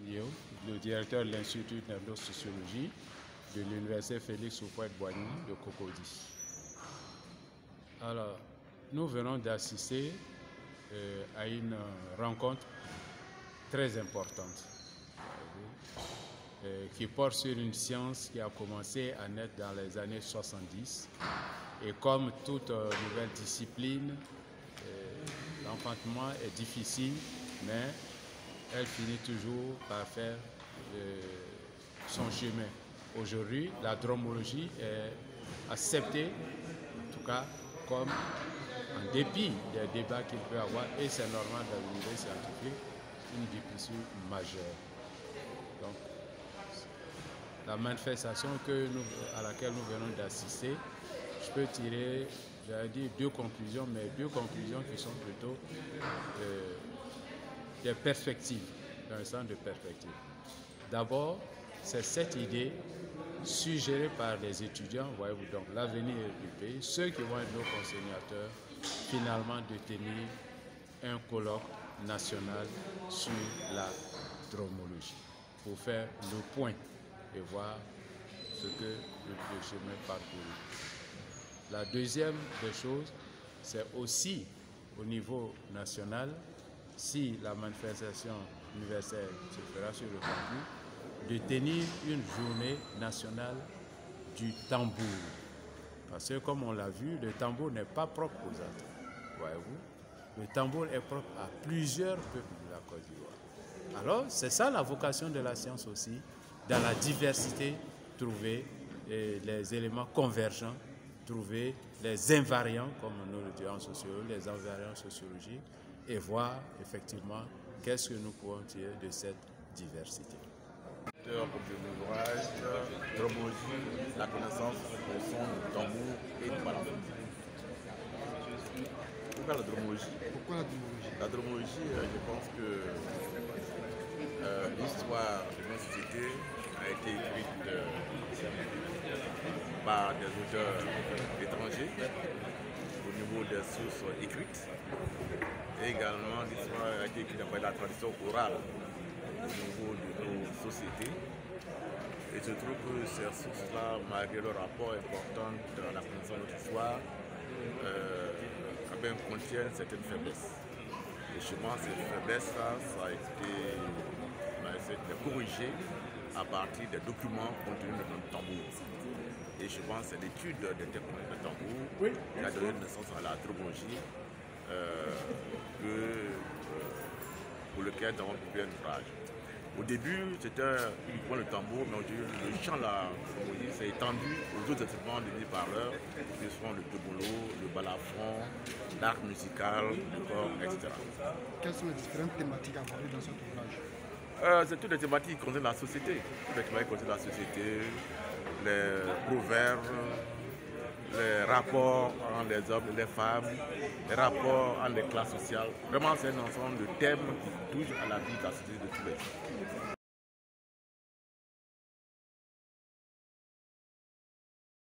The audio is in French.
Yo, le directeur de l'Institut d'Ethnosociologie de l'Université Félix Houphouët-Boigny de Cocody. Alors, nous venons d'assister à une rencontre très importante qui porte sur une science qui a commencé à naître dans les années 70. Et comme toute nouvelle discipline, l'enfantement est difficile, mais elle finit toujours par faire son chemin. Aujourd'hui, la dromologie est acceptée, en tout cas, comme, en dépit des débats qu'il peut y avoir, et c'est normal dans l'univers scientifique, une discipline majeure. Donc, la manifestation à laquelle nous venons d'assister, je peux tirer, j'allais dire, deux conclusions, mais deux conclusions qui sont plutôt des perspectives, dans le sens de perspective. D'abord, c'est cette idée suggérée par les étudiants, voyez-vous, donc l'avenir du pays, ceux qui vont être nos conciliateurs, finalement de tenir un colloque national sur la dromologie, pour faire le point et voir ce que le chemin parcouru. La deuxième des choses, c'est aussi au niveau national, si la manifestation universelle se fera sur le campus, de tenir une journée nationale du tambour. Parce que comme on l'a vu, le tambour n'est pas propre aux autres, voyez-vous. Le tambour est propre à plusieurs peuples de la Côte d'Ivoire. Alors, c'est ça la vocation de la science aussi, dans la diversité, trouver les éléments convergents, trouver les invariants, comme nous le disons en sociologie, les invariants sociologiques, et voir effectivement qu'est-ce que nous pouvons tirer de cette diversité. De l'ouvrage, dromologie, la connaissance du son, du tambour et du balafon. Pourquoi la dromologie? La dromologie, je pense que l'histoire de notre société a été écrite par des auteurs étrangers au niveau des sources écrites. Et également, l'histoire a été écrite par la tradition orale au niveau de nos sociétés. Et je trouve que ces sources-là, malgré leur rapport important dans la connaissance de notre histoire, contiennent certaines faiblesses. Et chez moi, ces faiblesses-là, ça a été corrigé à partir des documents contenus dans le tambour. Et je pense que c'est l'étude des techniques de tambour qui a donné naissance à la dromologie, pour lequel nous avons publié un ouvrage. Au début, c'était uniquement le tambour, mais aujourd'hui, le chant de la dromologie s'est étendu aux autres instruments désignés par l'heure, qui sont le tobolo, le balafon, l'arc musical, le corps, etc. Quelles sont les différentes thématiques abordées dans cet ouvrage? C'est toutes les thématiques qui concernent la société. Toutes les thématiques qui concernent la société, les proverbes, les rapports entre les hommes et les femmes, les rapports entre les classes sociales. Vraiment, c'est un ensemble de thèmes qui touchent à la vie de la société de tous les jours.